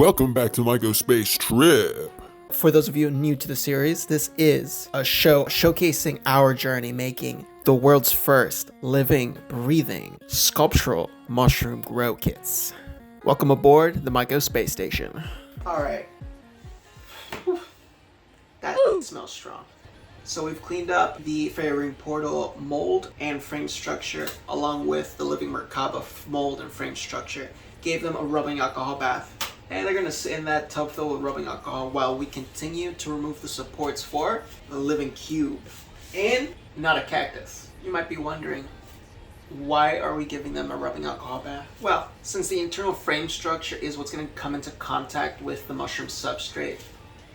Welcome back to MycoSpace Trip. For those of you new to the series, this is a show showcasing our journey making the world's first living, breathing, sculptural mushroom grow kits. Welcome aboard the MycoSpace Station. Alright. That smells strong. So we've cleaned up the fairy ring portal mold and frame structure along with the living Merkaba mold and frame structure. Gave them a rubbing alcohol bath. And they're going to sit in that tub filled with rubbing alcohol while we continue to remove the supports for the living cube. And not a cactus. You might be wondering, why are we giving them a rubbing alcohol bath? Well, since the internal frame structure is what's going to come into contact with the mushroom substrate,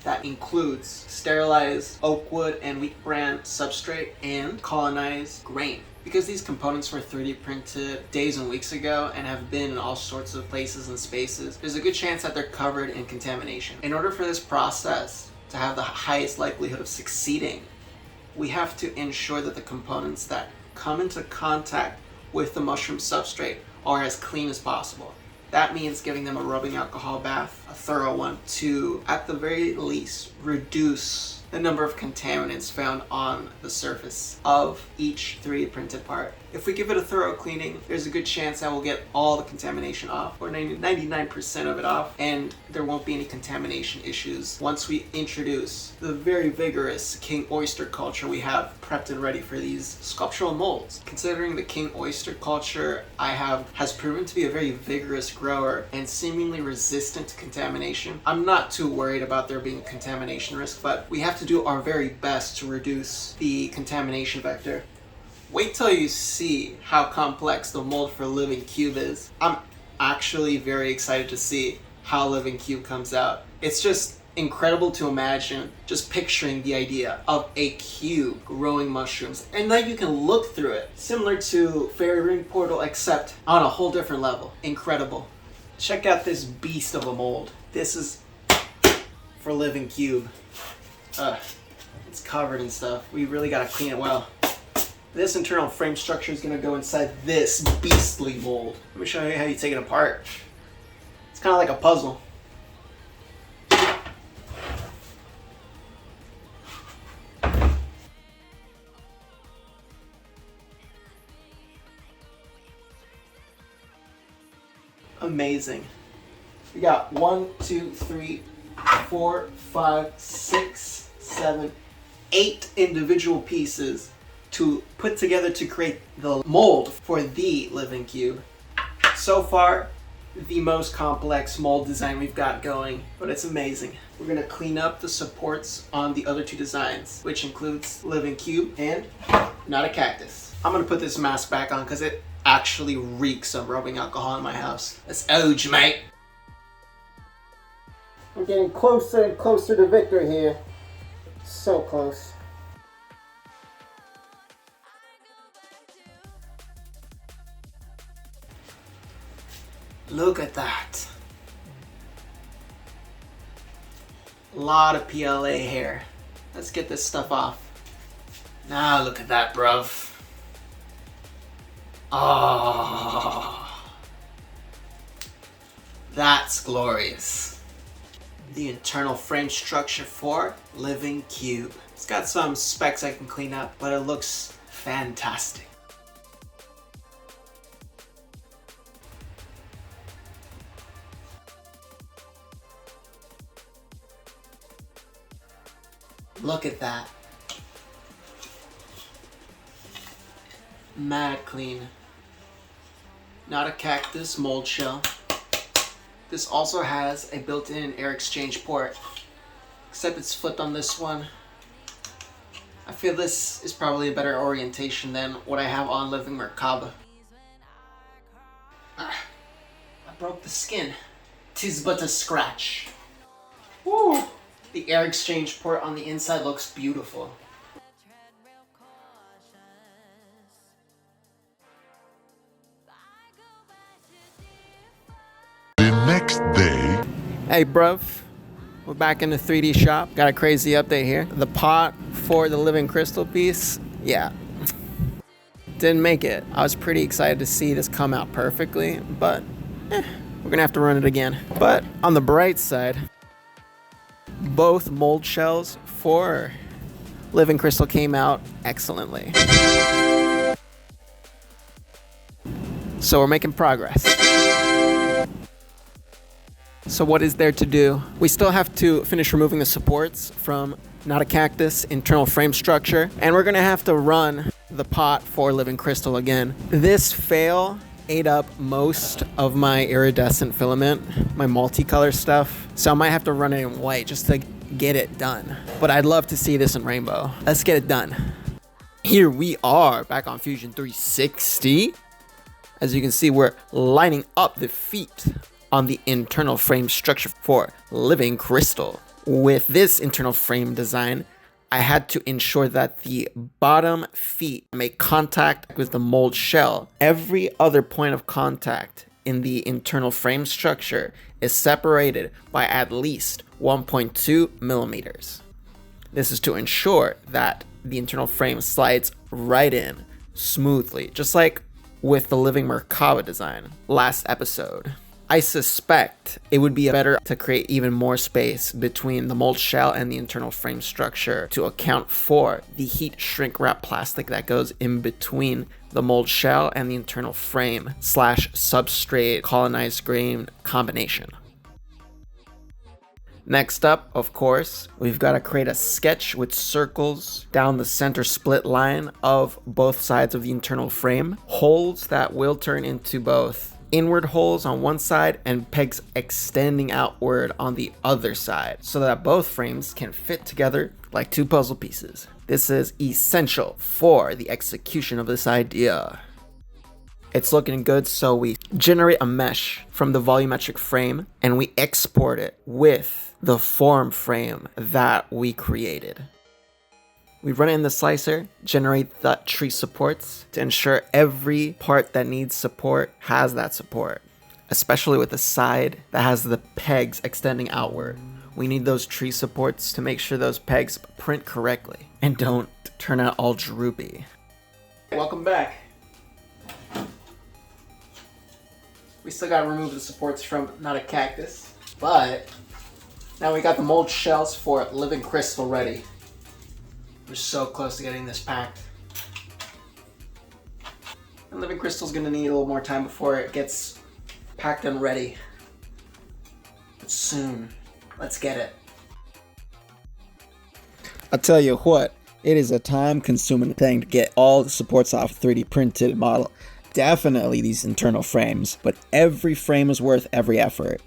that includes sterilized oak wood and wheat bran substrate and colonized grain. Because these components were 3D printed days and weeks ago and have been in all sorts of places and spaces, there's a good chance that they're covered in contamination. In order for this process to have the highest likelihood of succeeding, we have to ensure that the components that come into contact with the mushroom substrate are as clean as possible. That means giving them a rubbing alcohol bath, a thorough one, to, at the very least, reduce the number of contaminants found on the surface of each 3D printed part. If we give it a thorough cleaning, there's a good chance that we'll get all the contamination off, or 99% of it off, and there won't be any contamination issues once we introduce the very vigorous king oyster culture we have prepped and ready for these sculptural molds. Considering the king oyster culture has proven to be a very vigorous grower and seemingly resistant to contamination, I'm not too worried about there being contamination risk, but we have to do our very best to reduce the contamination vector. Wait till you see how complex the mold for Living Cube is. I'm actually very excited to see how Living Cube comes out. It's just incredible to imagine, just picturing the idea of a cube growing mushrooms, and then you can look through it, similar to Fairy Ring Portal, except on a whole different level. Incredible. Check out this beast of a mold. This is for Living Cube. It's covered in stuff. We really gotta clean it well. This internal frame structure is going to go inside this beastly mold. Let me show you how you take it apart. It's kind of like a puzzle. Amazing. We got 1, 2, 3, 4, 5, 6, 7, 8 individual pieces to put together to create the mold for the Living Cube. So far, the most complex mold design we've got going, but it's amazing. We're gonna clean up the supports on the other two designs, which includes Living Cube and not a cactus. I'm gonna put this mask back on because it actually reeks of rubbing alcohol in my house. That's 𝓏𝙤𝓫𝓬𝓱𝓪𝓽, mate. I'm getting closer and closer to victory here. So close. Look at that. A lot of PLA hair. Let's get this stuff off. Now look at that, bruv. Oh, that's glorious. The internal frame structure for Living Cube. It's got some specs I can clean up, but it looks fantastic. Look at that. Mad clean. Not a cactus mold shell. This also has a built-in air exchange port, except it's flipped on this one. I feel this is probably a better orientation than what I have on Living Merkaba. I broke the skin. 'Tis but a scratch. Woo! The air exchange port on the inside looks beautiful. The next day. Hey bruv, we're back in the 3D shop. Got a crazy update here. The pot for the living crystal piece, yeah, didn't make it. I was pretty excited to see this come out perfectly, but we're gonna have to run it again. But on the bright side, both mold shells for Living Crystal came out excellently. So we're making progress. So what is there to do? We still have to finish removing the supports from 𝙏𝙏𝙏𝓿𝓚 internal frame structure, and we're gonna have to run the pot for Living Crystal again. This fail ate up most of my iridescent filament, my multicolor stuff, so I might have to run it in white just to get it done. But I'd love to see this in rainbow. Let's get it done. Here we are back on Fusion 360. As you can see, we're lining up the feet on the internal frame structure for Living Crystal. With this internal frame design, I had to ensure that the bottom feet make contact with the mold shell. Every other point of contact in the internal frame structure is separated by at least 1.2 millimeters. This is to ensure that the internal frame slides right in smoothly, just like with the Living Merkaba design last episode. I suspect it would be better to create even more space between the mold shell and the internal frame structure to account for the heat shrink wrap plastic that goes in between the mold shell and the internal frame / substrate colonized grain combination. Next up, of course, we've got to create a sketch with circles down the center split line of both sides of the internal frame, holes that will turn into both inward holes on one side and pegs extending outward on the other side so that both frames can fit together like two puzzle pieces. This is essential for the execution of this idea. It's looking good, so we generate a mesh from the volumetric frame and we export it with the form frame that we created. We run it in the slicer, generate the tree supports to ensure every part that needs support has that support, especially with the side that has the pegs extending outward. We need those tree supports to make sure those pegs print correctly and don't turn out all droopy. Welcome back. We still gotta remove the supports from 𝙏𝙏𝙏𝙏, but now we got the mold shells for Living Crystal ready. We're so close to getting this packed. And Living Crystal's gonna need a little more time before it gets packed and ready. But soon, let's get it. I'll tell you what, it is a time-consuming thing to get all the supports off a 3D printed model. Definitely these internal frames, but every frame is worth every effort.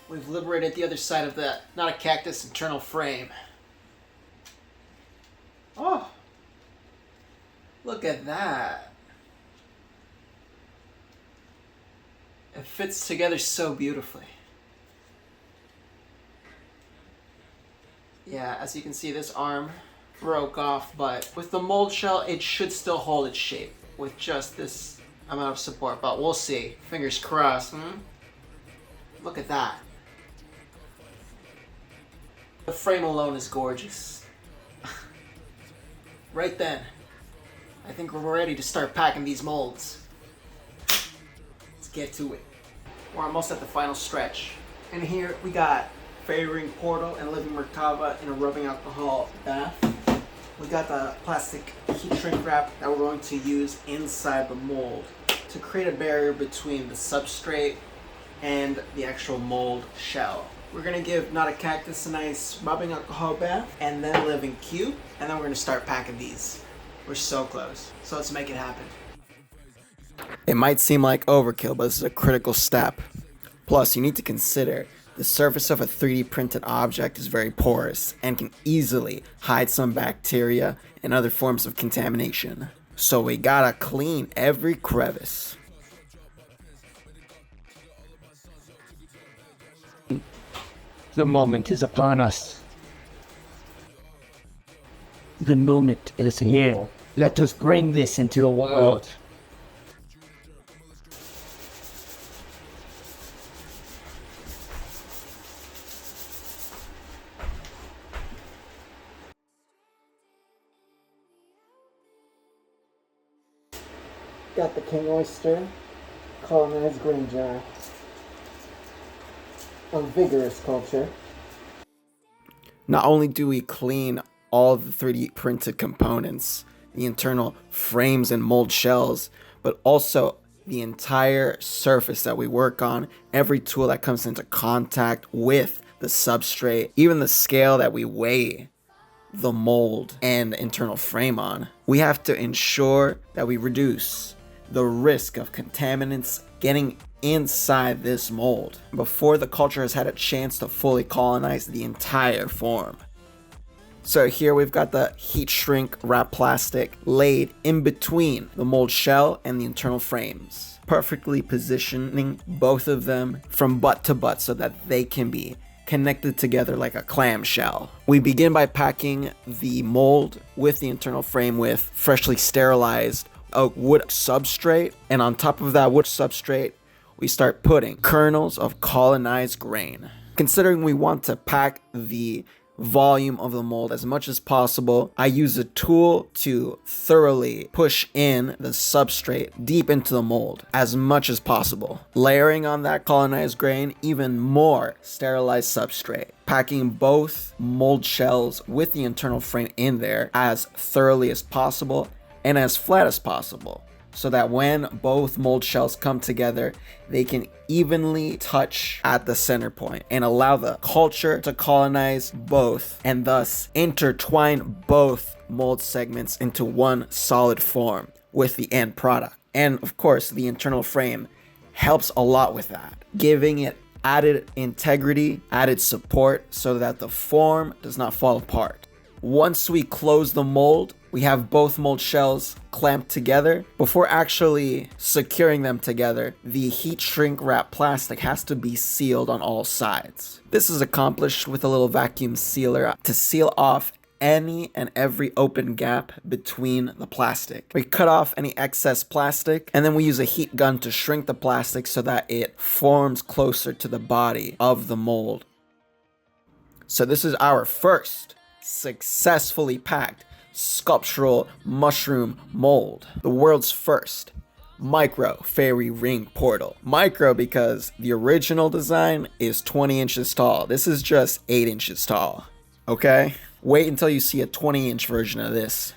We've liberated the other side of the 𝙏𝙏𝙏𝙏 internal frame. Oh, look at that. It fits together so beautifully. Yeah, as you can see, this arm broke off, but with the mold shell, it should still hold its shape with just this amount of support, but we'll see. Fingers crossed. Look at that. The frame alone is gorgeous. Right then, I think we're ready to start packing these molds. Let's get to it. We're almost at the final stretch. And here we got Fairy Ring Portal and Living Merkaba in a rubbing alcohol bath. We got the plastic heat shrink wrap that we're going to use inside the mold to create a barrier between the substrate and the actual mold shell. We're gonna give 𝙏𝙏𝙏𝙏 a nice rubbing alcohol bath and then Living Cube, and then we're gonna start packing these. We're so close, so let's make it happen. It might seem like overkill, but this is a critical step. Plus, you need to consider the surface of a 3D printed object is very porous and can easily hide some bacteria and other forms of contamination. So we gotta clean every crevice. The moment is upon us. The moment is here. Let us bring this into the world. Got the king oyster, colonized grain jar. A vigorous culture. Not only do we clean all the 3D printed components, the internal frames and mold shells, but also the entire surface that we work on, every tool that comes into contact with the substrate, even the scale that we weigh the mold and internal frame on. We have to ensure that we reduce the risk of contaminants getting inside this mold before the culture has had a chance to fully colonize the entire form. So here we've got the heat shrink wrap plastic laid in between the mold shell and the internal frames, perfectly positioning both of them from butt to butt so that they can be connected together like a clamshell. We begin by packing the mold with the internal frame with freshly sterilized oak wood substrate, and on top of that wood substrate we start putting kernels of colonized grain. Considering we want to pack the volume of the mold as much as possible, I use a tool to thoroughly push in the substrate deep into the mold as much as possible, layering on that colonized grain even more sterilized substrate, packing both mold shells with the internal frame in there as thoroughly as possible and as flat as possible, so that when both mold shells come together, they can evenly touch at the center point and allow the culture to colonize both and thus intertwine both mold segments into one solid form with the end product. And of course, the internal frame helps a lot with that, giving it added integrity, added support so that the form does not fall apart. Once we close the mold, we have both mold shells clamped together. Before actually securing them together, the heat shrink wrap plastic has to be sealed on all sides. This is accomplished with a little vacuum sealer to seal off any and every open gap between the plastic. We cut off any excess plastic, and then we use a heat gun to shrink the plastic so that it forms closer to the body of the mold. So this is our first successfully packed sculptural mushroom mold, the world's first micro fairy ring portal. Micro because the original design is 20 inches tall. This is just 8 inches tall, okay? Wait until you see a 20-inch version of this.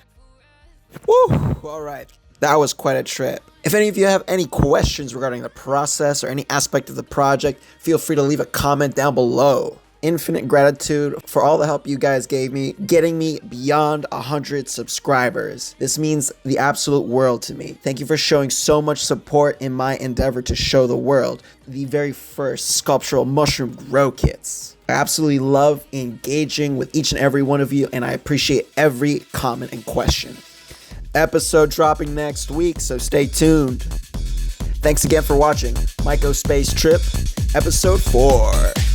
Woo! All right. That was quite a trip. If any of you have any questions regarding the process or any aspect of the project, feel free to leave a comment down below. Infinite gratitude for all the help you guys gave me, getting me beyond 100 subscribers. This means the absolute world to me. Thank you for showing so much support in my endeavor to show the world the very first sculptural mushroom grow kits. I absolutely love engaging with each and every one of you, and I appreciate every comment and question. Episode dropping next week, so stay tuned. Thanks again for watching MycoSpace Trip, Episode 4.